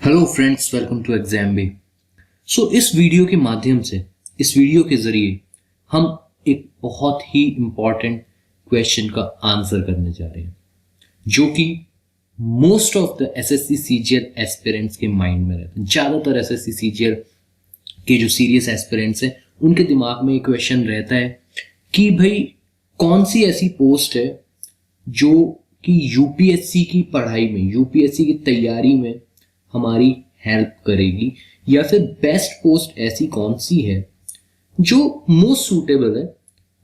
Hello friends, welcome to Exam Bay. इस video के माध्यम से, इस वीडियो के जरिए हम एक बहुत ही इंपॉर्टेंट क्वेश्चन का आंसर करने जा रहे हैं, जो कि most of the assessee CGL aspirants के माइंड में रहता है। ज़्यादातर एसएससी सीजीएल के जो सीरियस एस्पिरेंट्स हैं उनके दिमाग में एक क्वेश्चन रहता है कि भाई कौन सी ऐसी पोस्ट है जो कि यूपीएससी की पढ़ाई में, यूपीएससी की तैयारी में हमारी हेल्प करेगी, या फिर बेस्ट पोस्ट ऐसी कौन सी है जो मोस्ट सूटेबल है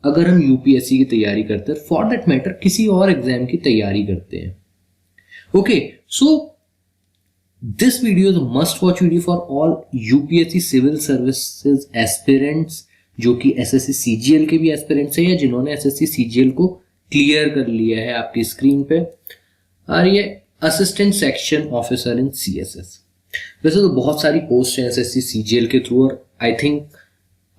अगर हम यूपीएससी की तैयारी करते हैं, फॉर दैट मैटर किसी और एग्जाम की तैयारी करते हैं। Okay, so this video is must watch video for all UPSC civil services aspirants, जो कि एसएससी सीजीएल के भी एस्पिरेंट्स हैं या जिन्होंने एसएससी सीजीएल को क्लियर कर लिया है। आपकी स्क्रीन पे और ये assistant section officer in CSS. वैसे तो बहुत सारी पोस्ट हैं एसएससी सीजीएल के थ्रू, और आई थिंक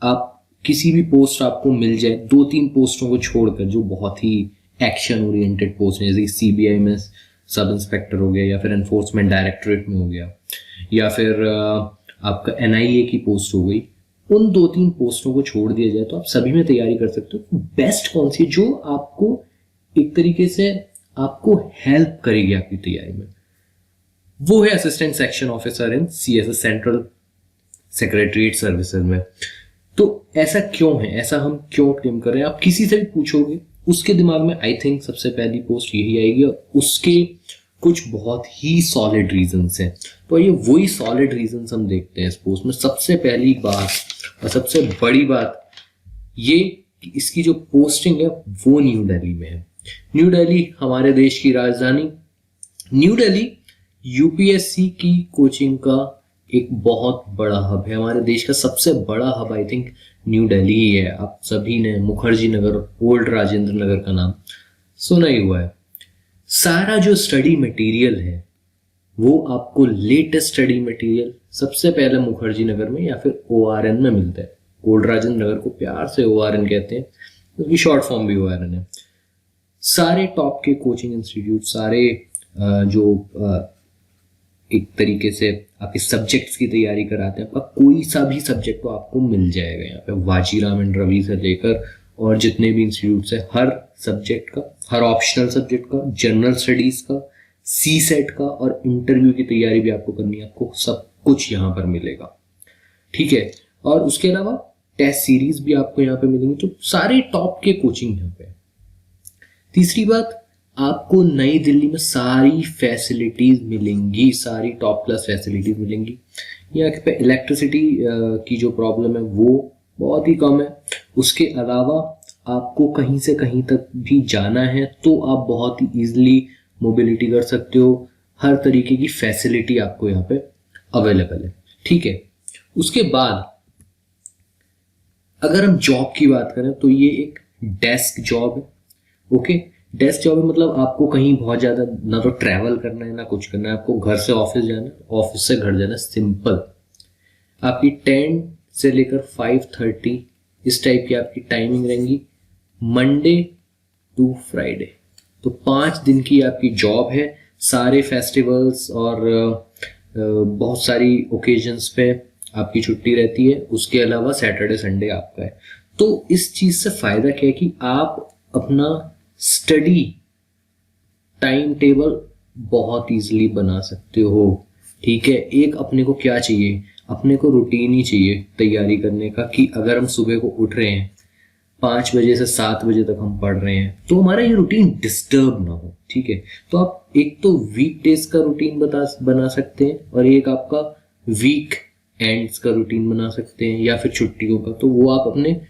आप किसी भी पोस्ट आपको मिल जाए, 2-3 पोस्टों को छोड़कर जो बहुत ही एक्शन ओरिएंटेड पोस्ट हैं, जैसे कि सीबीआई में सब इंस्पेक्टर हो गया, या फिर एनफोर्समेंट डायरेक्टरेट में हो गया, या फिर आपका एनआईए की पोस्ट हो गई, उन 2-3 पोस्टों को छोड़ दिया जाए तो आप सभी में तैयारी कर सकते हो। बेस्ट कौन सी जो आपको एक तरीके से आपको हेल्प करेगी आपकी तैयारी में, वो है assistant section officer in CSS, central secretariat services में। तो ऐसा क्यों है, ऐसा हम क्यों क्लेम कर रहे हैं? आप किसी से भी पूछोगे उसके दिमाग में आई थिंक सबसे पहली पोस्ट यही आएगी, और उसके कुछ बहुत ही सॉलिड रीजंस हैं। तो ये वही सॉलिड रीजंस हम देखते हैं इस पोस्ट में। सबसे पहली बात और सबसे बड़ी बात ये कि इसकी जो पोस्टिंग है वो न्यू दिल्ली में है। न्यू दिल्ली हमारे देश की राजधानी। न्यू दिल्ली यूपीएससी की कोचिंग का एक बहुत बड़ा हब है। हमारे देश का सबसे बड़ा hub I think New Delhi ही है। आप सभी ने मुखर्जी नगर, ओल्ड राजेंद्र नगर का नाम सुना ही हुआ है। सारा जो स्टडी मटेरियल है वो आपको लेटेस्ट स्टडी मटेरियल सबसे पहले मुखर्जी नगर में या फिर ओआरएन में मिलता है। ओल्ड राजेंद्र नगर को प्यार से ओआरएन कहते हैं, क्योंकि शॉर्ट फॉर्म भी ओआरएन है। सारे टॉप के कोचिंग इंस्टीट्यूट, सारे जो एक तरीके से आपके सब्जेक्ट्स की तैयारी कराते हैं, आपका कोई सा भी सब्जेक्ट तो आपको मिल जाएगा यहाँ पे। वाजीराम एंड रवि से लेकर और जितने भी इंस्टीट्यूट्स हैं, हर सब्जेक्ट का, हर ऑप्शनल सब्जेक्ट का, जनरल स्टडीज का, सी सेट का और इंटरव्यू की तैयारी भी आपको करनी है, आपको सब कुछ यहाँ पर मिलेगा। ठीक है, और उसके अलावा टेस्ट सीरीज भी आपको यहाँ पे मिलेंगी। तो सारे टॉप के कोचिंग यहाँ पे। तीसरी बात, आपको नई दिल्ली में सारी फैसिलिटीज मिलेंगी, सारी टॉप क्लास फैसिलिटीज मिलेंगी। यहाँ पे इलेक्ट्रिसिटी की जो प्रॉब्लम है वो बहुत ही कम है। उसके अलावा आपको कहीं से कहीं तक भी जाना है तो आप बहुत ही ईजिली मोबिलिटी कर सकते हो। हर तरीके की फैसिलिटी आपको यहाँ पे अवेलेबल है। ठीक है, उसके बाद अगर हम जॉब की बात करें तो ये एक डेस्क जॉब है। ओके, डेस्क जॉब है मतलब आपको कहीं बहुत ज्यादा ना तो ट्रैवल करना है ना कुछ करना है। आपको घर से ऑफिस जाना है, ऑफिस से घर जाना, सिंपल। आपकी 10 से लेकर 5:30 इस टाइप की आपकी टाइमिंग रहेंगी, मंडे टू फ्राइडे। तो 5 दिन की आपकी जॉब है। सारे फेस्टिवल्स और बहुत सारी ओकेजन्स पे आपकी छुट्टी रहती है। उसके अलावा सैटरडे संडे आपका है। तो इस चीज से फायदा क्या है कि आप अपना स्टडी टाइम टेबल बहुत इजीली बना सकते हो। ठीक है, एक अपने को क्या चाहिए, अपने को रूटीन ही चाहिए तैयारी करने का, कि अगर हम सुबह को उठ रहे हैं 5 बजे से 7 बजे तक हम पढ़ रहे हैं तो हमारा ये रूटीन डिस्टर्ब ना हो। ठीक है, तो आप एक तो वीक डेज का रूटीन बना सकते हैं, और एक आपका वीक एंड्स का रूटीन बना सकते हैं, या फिर छुट्टियों का। तो वो आप अपने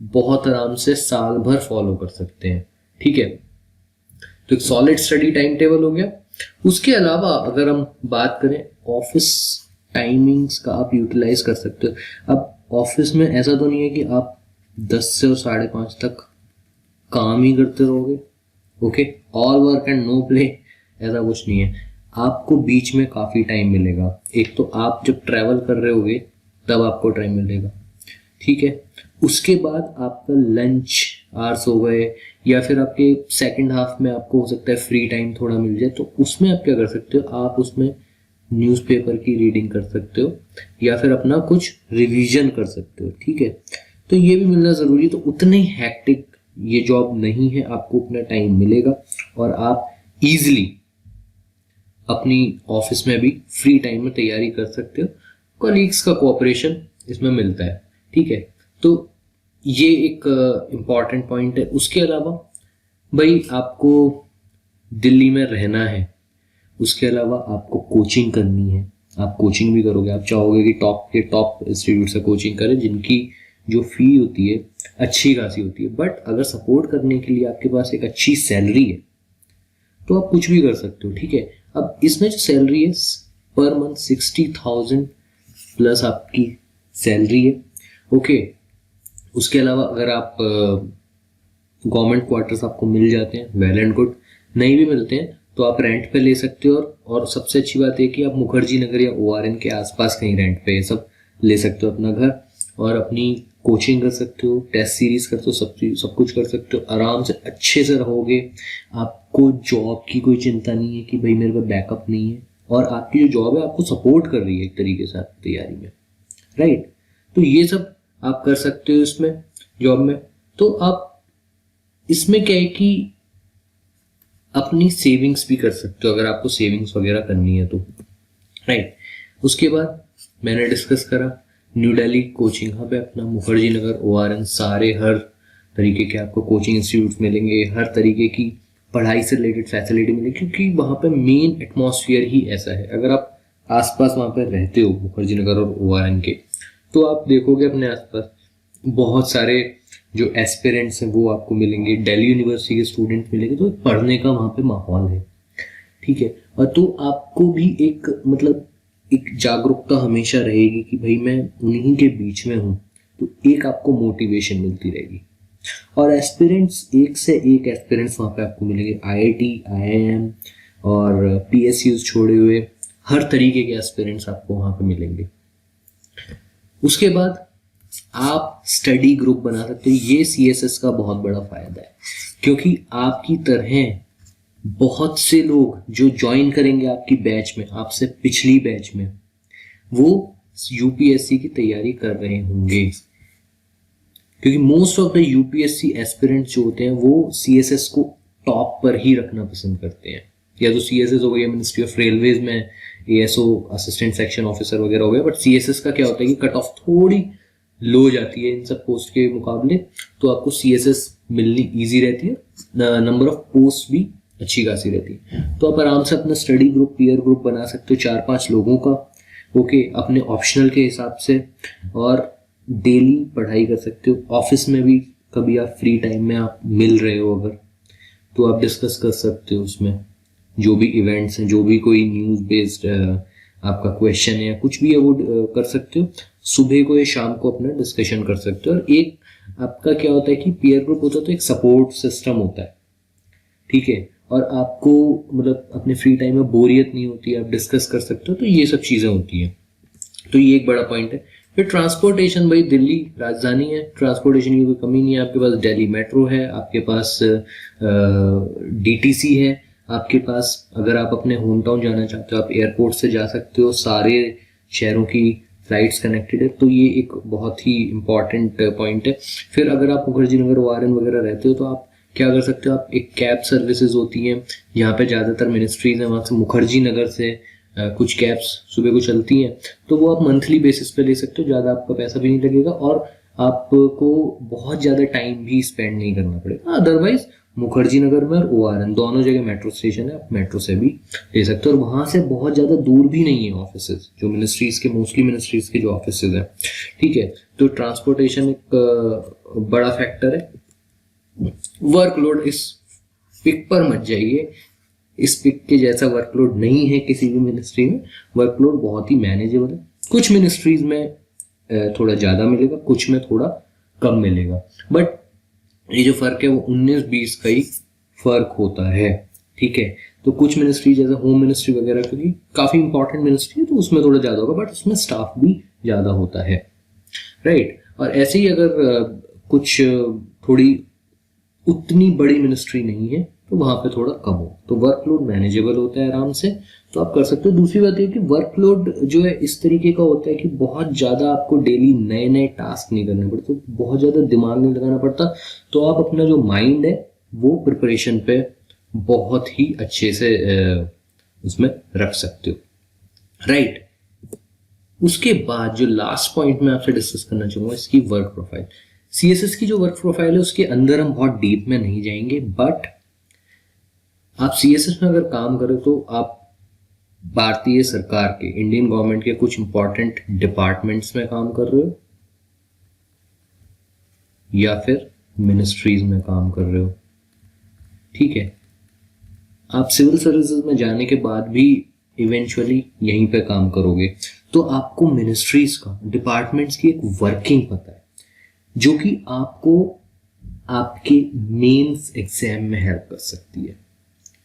बहुत आराम से साल भर फॉलो कर सकते हैं। ठीक है, तो एक सॉलिड स्टडी टाइम टेबल हो गया। उसके अलावा अगर हम बात करें ऑफिस टाइमिंग्स का, आप यूटिलाइज कर सकते हो। अब ऑफिस में ऐसा तो नहीं है कि आप 10 से और 5:30 तक काम ही करते रहोगे। Okay, all work and no play, ऐसा कुछ नहीं है। आपको बीच में काफी टाइम मिलेगा। एक तो आप जब ट्रैवल कर रहे होगे तब आपको टाइम मिलेगा। ठीक है, उसके बाद आपका लंच आवर्स हो गए, या फिर आपके सेकंड हाफ में आपको हो सकता है फ्री टाइम थोड़ा मिल जाए, तो उसमें आप क्या कर सकते हो, आप उसमें न्यूज़पेपर की रीडिंग कर सकते हो या फिर अपना कुछ रिवीजन कर सकते हो, ठीक है। तो ये भी मिलना ज़रूरी है। तो उतनी हैक्टिक ये जॉब नहीं है, आपको अपना टाइम मिलेगा और आप इजीली अपनी ऑफिस में भी फ्री टाइम में तैयारी कर सकते हो। कॉलीग्स का कोऑपरेशन इसमें मिलता है, ठीक है। तो ये एक इम्पॉर्टेंट पॉइंट है। उसके अलावा भाई आपको दिल्ली में रहना है, उसके अलावा आपको कोचिंग करनी है, आप कोचिंग भी करोगे। आप चाहोगे कि टॉप के टॉप इंस्टीट्यूट से कोचिंग करें जिनकी जो फी होती है अच्छी खासी होती है, बट अगर सपोर्ट करने के लिए आपके पास एक अच्छी सैलरी है तो आप कुछ भी कर सकते हो, ठीक है। अब इसमें जो सैलरी है पर मंथ 60,000 प्लस आपकी सैलरी है, ओके। उसके अलावा अगर आप गवर्नमेंट क्वार्टर्स आपको मिल जाते हैं, वेल एंड गुड। नहीं भी मिलते हैं तो आप रेंट पे ले सकते हो। और सबसे अच्छी बात है कि आप मुखर्जी नगर या ORN के आसपास कहीं रेंट पे ये सब ले सकते हो अपना घर, और अपनी कोचिंग कर सकते हो, टेस्ट सीरीज करते हो, सब कुछ कर सकते हो। आराम से अच्छे से रहोगे, आपको जॉब की कोई चिंता नहीं है कि भाई मेरे पास बैकअप नहीं है, और आपकी जो जॉब है आपको सपोर्ट कर रही है एक तरीके से आपकी तैयारी में, राइट। तो ये सब आप कर सकते हो इसमें जॉब में। तो आप इसमें क्या है कि अपनी सेविंग्स भी कर सकते हो अगर आपको सेविंग्स वगैरह करनी है तो, राइट। उसके बाद मैंने डिस्कस करा न्यू दिल्ली कोचिंग हब है अपना, मुखर्जी नगर, ORN, सारे हर तरीके के आपको कोचिंग इंस्टीट्यूट मिलेंगे, हर तरीके की पढ़ाई से रिलेटेड फैसिलिटी मिलेगी, क्योंकि वहाँ पे मेन एटमॉस्फेयर ही ऐसा है। अगर आप आसपास वहाँ पे रहते हो मुखर्जी नगर और ORN के, तो आप देखोगे अपने आसपास बहुत सारे जो एस्पिरेंट्स हैं वो आपको मिलेंगे, दिल्ली यूनिवर्सिटी के स्टूडेंट मिलेंगे। तो पढ़ने का वहाँ पे माहौल है, ठीक है। और तो आपको भी एक मतलब एक जागरूकता हमेशा रहेगी कि भाई मैं उन्हीं के बीच में हूँ, तो एक आपको मोटिवेशन मिलती रहेगी। और एस्पिरेंट्स एक से एक एस्पिरेंट्स वहाँ पे आपको मिलेंगे, IIT, IIM और PSUs छोड़े हुए हर तरीके के एस्पिरेंट्स आपको वहाँ पे मिलेंगे। उसके बाद आप स्टडी ग्रुप बना सकते हो। ये CSS का बहुत बड़ा फायदा है, क्योंकि आपकी तरह बहुत से लोग जो ज्वाइन करेंगे आपकी बैच में, आपसे पिछली बैच में, वो UPSC की तैयारी कर रहे होंगे, क्योंकि most of the UPSC aspirants जो होते हैं वो CSS को टॉप पर ही रखना पसंद करते हैं। या तो CSS हो गया मिनिस्ट्री ऑफ रेलवेज में ASO असिस्टेंट सेक्शन ऑफिसर वगैरह हो गया, बट CSS का क्या होता है कि कट ऑफ थोड़ी लो जाती है इन सब पोस्ट के मुकाबले, तो आपको CSS मिलनी ईजी रहती है, नंबर ऑफ पोस्ट भी अच्छी खासी रहती है। तो आप आराम से अपना स्टडी ग्रुप, पीयर ग्रुप बना सकते हो 4-5 लोगों का, ओके, अपने ऑप्शनल के हिसाब से, और डेली पढ़ाई कर सकते हो। ऑफिस में भी कभी आप फ्री टाइम में आप मिल रहे हो अगर, तो आप डिस्कस कर सकते हो उसमें जो भी इवेंट्स हैं, जो भी कोई न्यूज़ बेस्ड आपका क्वेश्चन है या कुछ भी है वो कर सकते हो। सुबह को या शाम को अपना डिस्कशन कर सकते हो। और एक आपका क्या होता है कि पीयर ग्रुप होता है तो एक सपोर्ट सिस्टम होता है, ठीक है, और आपको मतलब अपने फ्री टाइम में बोरियत नहीं होती, आप डिस्कस कर सकते हो। तो ये सब चीज़ें होती हैं, तो ये एक बड़ा पॉइंट है। फिर ट्रांसपोर्टेशन, भाई दिल्ली राजधानी है, ट्रांसपोर्टेशन की कोई कमी नहीं है। आपके पास दिल्ली मेट्रो है, आपके पास DTC है, आपके पास अगर आप अपने होम टाउन जाना चाहते हो आप एयरपोर्ट से जा सकते हो, सारे शहरों की फ्लाइट्स कनेक्टेड है। तो ये एक बहुत ही इंपॉर्टेंट पॉइंट है। फिर अगर आप मुखर्जी नगर ORN वगैरह रहते हो तो आप क्या कर सकते हो, आप एक कैब सर्विसेज होती हैं यहाँ पे, ज़्यादातर मिनिस्ट्रीज हैं वहाँ से, मुखर्जी नगर से कुछ कैब्स सुबह को चलती हैं, तो वो आप मंथली बेसिस पे ले सकते हो, ज़्यादा आपका पैसा भी नहीं लगेगा और आपको बहुत ज़्यादा टाइम भी स्पेंड नहीं करना पड़ेगा। अदरवाइज मुखर्जी नगर में और ORN दोनों जगह मेट्रो स्टेशन है, आप मेट्रो से भी ले सकते हो, और वहाँ से बहुत ज़्यादा दूर भी नहीं है ऑफिसेज, जो मिनिस्ट्रीज के मोस्टली मिनिस्ट्रीज के जो ऑफिसेज हैं, ठीक है। तो ट्रांसपोर्टेशन एक बड़ा फैक्टर है। वर्कलोड, इस पिक पर मत जाइए, इस पिक के जैसा वर्कलोड नहीं है किसी भी मिनिस्ट्री में। वर्कलोड बहुत ही मैनेजेबल है, कुछ मिनिस्ट्रीज में थोड़ा ज़्यादा मिलेगा, कुछ में थोड़ा कम मिलेगा, बट ये जो फर्क है वो 19-20 का ही फर्क होता है, ठीक है। तो कुछ मिनिस्ट्री जैसे होम मिनिस्ट्री वगैरह, क्योंकि काफ़ी इंपॉर्टेंट मिनिस्ट्री है तो उसमें थोड़ा ज़्यादा होगा, बट उसमें स्टाफ भी ज़्यादा होता है, राइट। और ऐसे ही अगर कुछ थोड़ी उतनी बड़ी मिनिस्ट्री नहीं है तो वहाँ पे थोड़ा कम हो, तो वर्कलोड मैनेजेबल होता है आराम से, तो आप कर सकते हो। दूसरी बात ये कि वर्कलोड जो है इस तरीके का होता है कि बहुत ज़्यादा आपको डेली नए नए टास्क नहीं करने पड़ते, तो बहुत ज़्यादा दिमाग नहीं लगाना पड़ता, तो आप अपना जो माइंड है वो प्रिपरेशन पे बहुत ही अच्छे से उसमें रख सकते हो, राइट। उसके बाद जो लास्ट पॉइंट मैं आपसे डिस्कस करना चाहूँगा, इसकी वर्क प्रोफाइल। सीएसएस की जो वर्क प्रोफाइल है उसके अंदर हम बहुत डीप में नहीं जाएंगे, बट आप सीएसएस में अगर काम करें तो आप भारतीय सरकार के, इंडियन गवर्नमेंट के कुछ इंपॉर्टेंट डिपार्टमेंट्स में काम कर रहे हो या फिर मिनिस्ट्रीज में काम कर रहे हो, ठीक है। आप सिविल सर्विसेज में जाने के बाद भी इवेंचुअली यहीं पे काम करोगे, तो आपको मिनिस्ट्रीज का, डिपार्टमेंट्स की एक वर्किंग पता है, जो कि आपको आपके मेंस एग्जाम में हेल्प कर सकती है,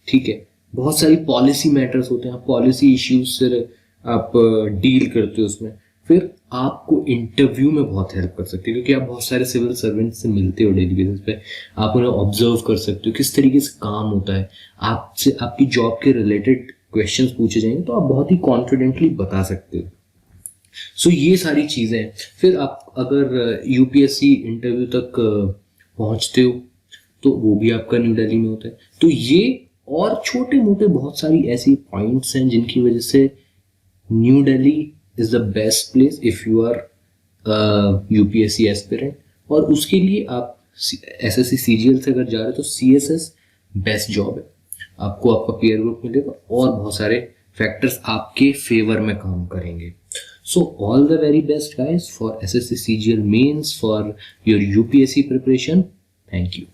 ठीक है। बहुत सारी पॉलिसी मैटर्स होते हैं, पॉलिसी इश्यूज से आप डील करते हो उसमें, फिर आपको इंटरव्यू में बहुत हेल्प कर सकती है, क्योंकि आप बहुत सारे सिविल सर्वेंट से मिलते हो डेली बेसिस पे, आप उन्हें ऑब्जर्व कर सकते हो किस तरीके से काम होता है, आपसे आपकी जॉब के रिलेटेड क्वेश्चंस पूछे जाएंगे तो आप बहुत ही कॉन्फिडेंटली बता सकते हो। सो ये सारी चीज़ें। फिर आप अगर यूपीएससी इंटरव्यू तक पहुंचते हो तो वो भी आपका न्यू दिल्ली में होता है। तो ये और छोटे मोटे बहुत सारी ऐसी पॉइंट्स हैं जिनकी वजह से New Delhi is the best place if you are UPSC aspirant. और उसके लिए आप एसएससी सीजीएल से अगर जा रहे हो तो सीएसएस बेस्ट जॉब है, आपको आपका पीयर ग्रुप मिलेगा और बहुत सारे फैक्टर्स आपके फेवर में काम करेंगे। So all the very best guys for SSC CGL mains, for your UPSC preparation. Thank you.